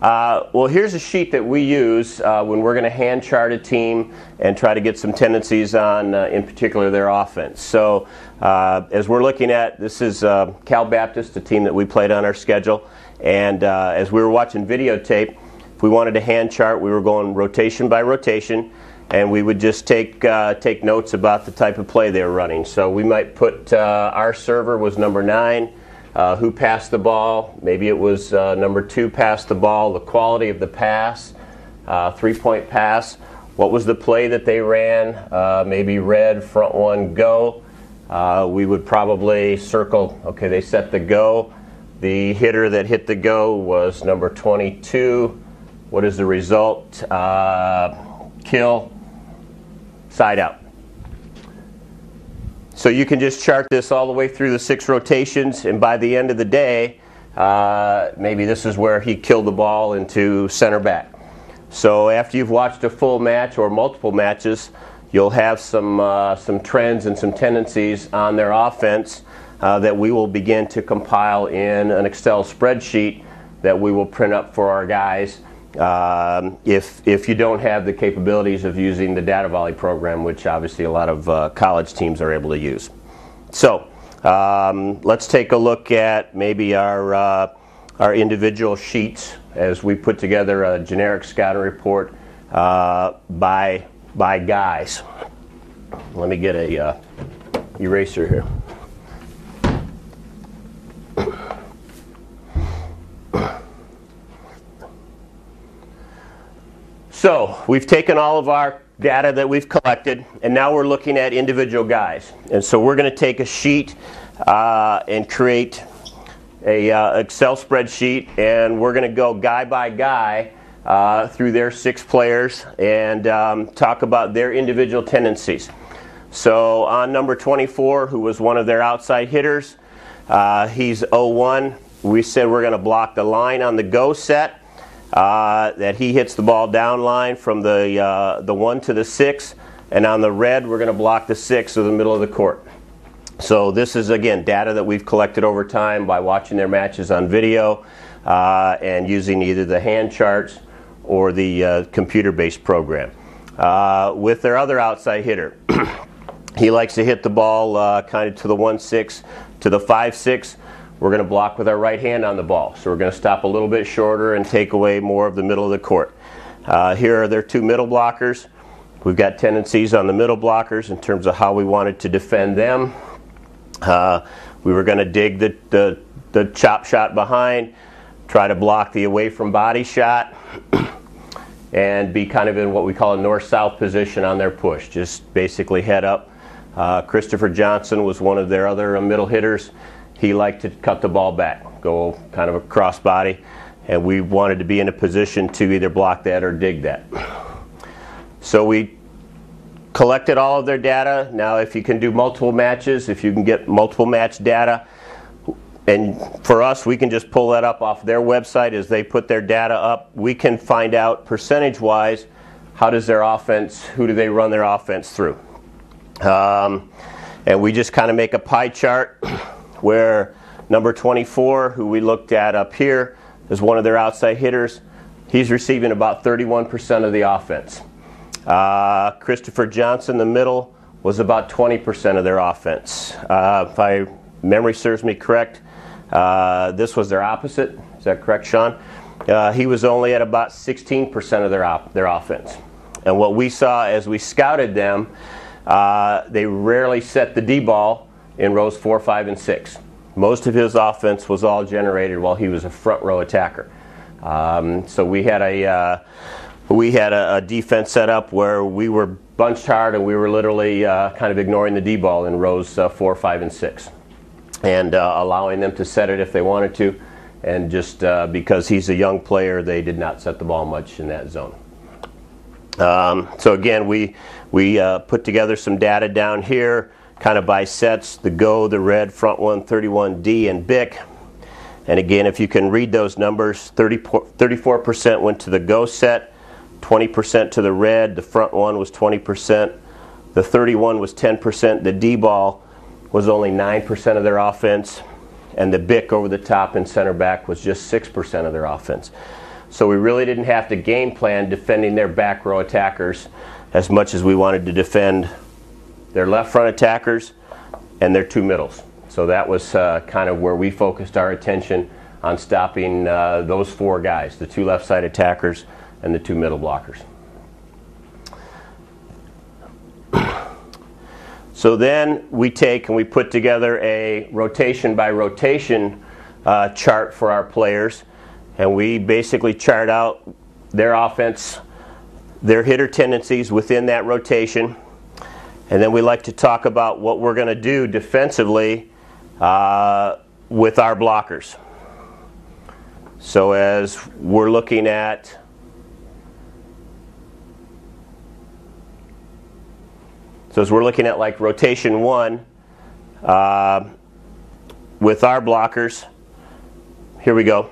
Well, here's a sheet that we use when we're going to hand chart a team and try to get some tendencies on, in particular, their offense. So as we're looking at, this is Cal Baptist, a team that we played on our schedule. And as we were watching videotape, if we wanted to hand chart, we were going rotation by rotation. And we would just take notes about the type of play they were running. So we might put our server was number 9. Who passed the ball? Maybe it was number 2 passed the ball. The quality of the pass, 3-point pass. What was the play that they ran? Maybe red, front 1, go. We would probably circle, okay, they set the go. The hitter that hit the go was number 22. What is the result? Kill, side out. So you can just chart this all the way through the 6 rotations, and by the end of the day, maybe this is where he killed the ball into center back. So after you've watched a full match or multiple matches, you'll have some trends and some tendencies on their offense that we will begin to compile in an Excel spreadsheet that we will print up for our guys. If you don't have the capabilities of using the data volley program, which obviously a lot of college teams are able to use. So let's take a look at maybe our individual sheets as we put together a generic scouting report by guys. Let me get a eraser here. So we've taken all of our data that we've collected, and now we're looking at individual guys. And so we're going to take a sheet and create a Excel spreadsheet, and we're going to go guy by guy through their 6 players and talk about their individual tendencies. So on number 24, who was one of their outside hitters, he's 0-1. We said we're going to block the line on the go set. That he hits the ball down line from the 1 to the 6, and on the red we're going to block the 6 of the middle of the court. So this is again data that we've collected over time by watching their matches on video and using either the hand charts or the computer-based program. With their other outside hitter, he likes to hit the ball kind of to the 1-6 to the 5-6. We're going to block with our right hand on the ball. So we're going to stop a little bit shorter and take away more of the middle of the court. Here are their 2 middle blockers. We've got tendencies on the middle blockers in terms of how we wanted to defend them. We were going to dig the chop shot behind, try to block the away from body shot, and be kind of in what we call a north-south position on their push, just basically head up. Christopher Johnson was one of their other middle hitters. He liked to cut the ball back, go kind of a cross body, and we wanted to be in a position to either block that or dig that. So we collected all of their data. Now if you can do multiple matches, if you can get multiple match data, and for us we can just pull that up off their website as they put their data up. We can find out percentage-wise how does their offense, who do they run their offense through. And we just kind of make a pie chart where number 24, who we looked at up here, is one of their outside hitters. He's receiving about 31% of the offense. Christopher Johnson, the middle, was about 20% of their offense. If my memory serves me correct, this was their opposite. Is that correct, Sean? He was only at about 16% of their offense. And what we saw as we scouted them, they rarely set the D ball in rows 4, 5, and 6. Most of his offense was all generated while he was a front row attacker. So we had a defense set up where we were bunched hard and we were literally kind of ignoring the D ball in rows 4, 5, and 6, and allowing them to set it if they wanted to. And just because he's a young player, they did not set the ball much in that zone. So again, we put together some data down here, kind of by sets, the go, the red, front 1, 31D, and BIC. And again, if you can read those numbers, 34% went to the go set, 20% to the red, the front 1 was 20%, the 31 was 10%, the D ball was only 9% of their offense, and the BIC over the top and center back was just 6% of their offense. So we really didn't have to game plan defending their back row attackers as much as we wanted to defend their left front attackers and their two middles. So that was kind of where we focused our attention on stopping those four guys, the two left side attackers and the two middle blockers. So then we take and we put together a rotation by rotation chart for our players, and we basically chart out their offense, their hitter tendencies within that rotation, and then we like to talk about what we're going to do defensively with our blockers. So as we're looking at like rotation 1 with our blockers, here we go.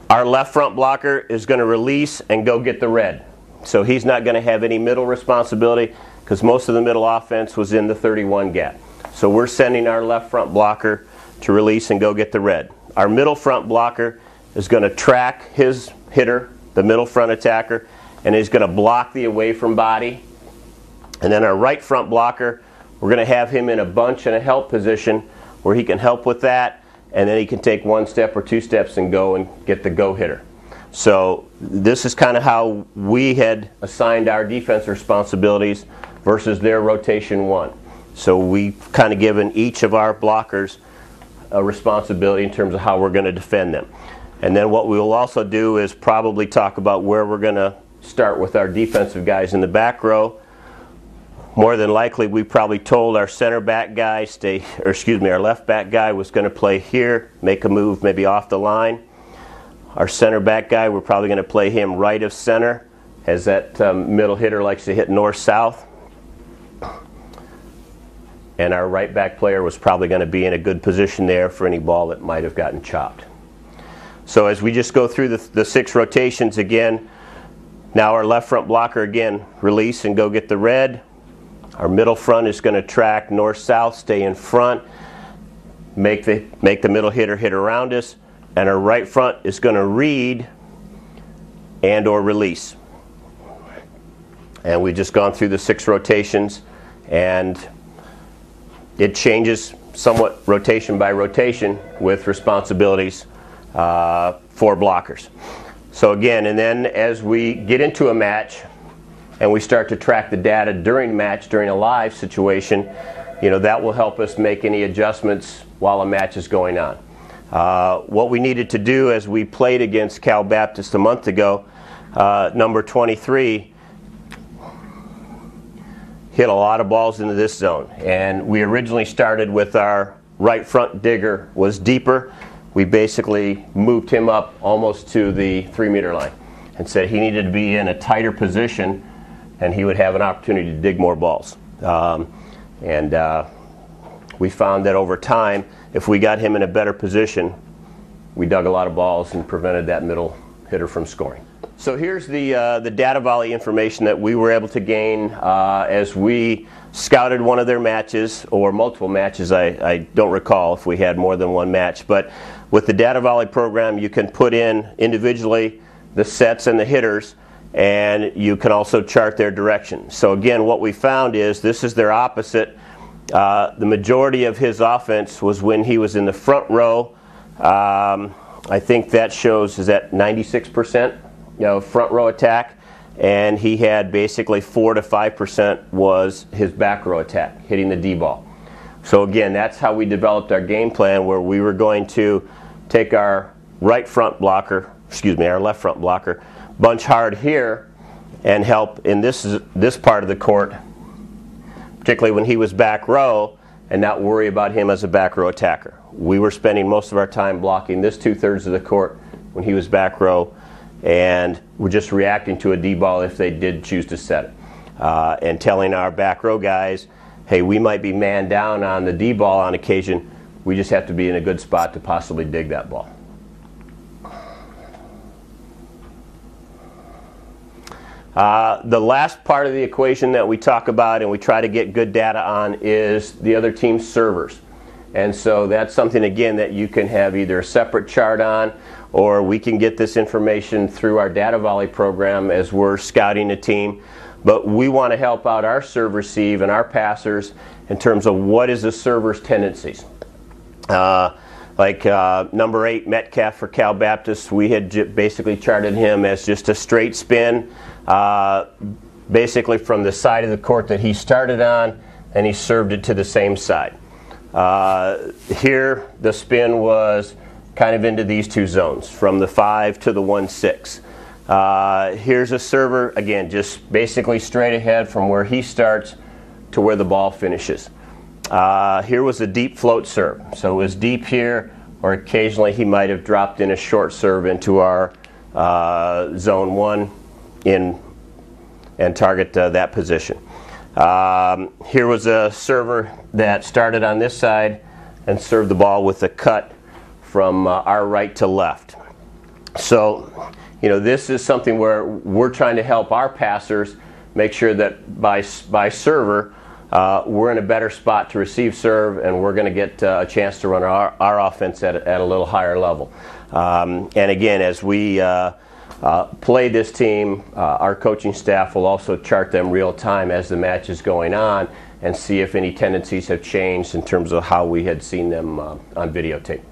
Our left front blocker is going to release and go get the red. So he's not going to have any middle responsibility because most of the middle offense was in the 31 gap. So we're sending our left front blocker to release and go get the red. Our middle front blocker is going to track his hitter, the middle front attacker, and he's going to block the away from body. And then our right front blocker, we're going to have him in a bunch and a help position where he can help with that, and then he can take 1 step or 2 steps and go and get the go hitter. So this is kind of how we had assigned our defense responsibilities versus their rotation 1. So we've kind of given each of our blockers a responsibility in terms of how we're going to defend them. And then what we will also do is probably talk about where we're going to start with our defensive guys in the back row. More than likely, we probably told our center back guy our left back guy was going to play here, make a move maybe off the line. Our center back guy, we're probably going to play him right of center, as that middle hitter likes to hit north-south. And our right back player was probably going to be in a good position there for any ball that might have gotten chopped. So as we just go through the 6 rotations again, now our left front blocker again, release and go get the red. Our middle front is going to track north-south, stay in front, make the middle hitter hit around us, and our right front is going to read and or release. And we've just gone through the 6 rotations, and it changes somewhat rotation by rotation with responsibilities for blockers. So again, and then as we get into a match and we start to track the data during the match, during a live situation, that will help us make any adjustments while a match is going on. What we needed to do as we played against Cal Baptist a month ago, number 23 hit a lot of balls into this zone, and we originally started with our right front digger was deeper. We basically moved him up almost to the 3-meter line and said he needed to be in a tighter position and he would have an opportunity to dig more balls. We found that over time, if we got him in a better position, we dug a lot of balls and prevented that middle hitter from scoring. So here's the data volley information that we were able to gain as we scouted one of their matches, or multiple matches. I don't recall if we had more than one match, but with the data volley program you can put in individually the sets and the hitters, and you can also chart their direction. So again, what we found is this is their opposite. The majority of his offense was when he was in the front row. I think that shows is at 96% front row attack, and he had basically 4 to 5% was his back row attack, hitting the D ball. So again, that's how we developed our game plan, where we were going to take our left front blocker, bunch hard here and help in this part of the court, particularly when he was back row, and not worry about him as a back row attacker. We were spending most of our time blocking this 2/3 of the court when he was back row, and we're just reacting to a D ball if they did choose to set it. And telling our back row guys, hey, we might be man down on the D ball on occasion, we just have to be in a good spot to possibly dig that ball. The last part of the equation that we talk about and we try to get good data on is the other team's servers. And so that's something, again, that you can have either a separate chart on, or we can get this information through our data volley program as we're scouting a team. But we want to help out our serve receive and our passers in terms of what is the server's tendencies. Number 8, Metcalf for Cal Baptist, we had basically charted him as just a straight spin, basically from the side of the court that he started on, and he served it to the same side. Here, the spin was kind of into these two zones, from the 5 to the 1-6. Here's a server, again, just basically straight ahead from where he starts to where the ball finishes. Here was a deep float serve. So it was deep here, or occasionally he might have dropped in a short serve into our zone 1 and target that position. Here was a server that started on this side and served the ball with a cut from our right to left. So, this is something where we're trying to help our passers make sure that by server, we're in a better spot to receive serve, and we're going to get a chance to run our offense at a little higher level. And again, as we play this team, our coaching staff will also chart them real time as the match is going on and see if any tendencies have changed in terms of how we had seen them on videotape.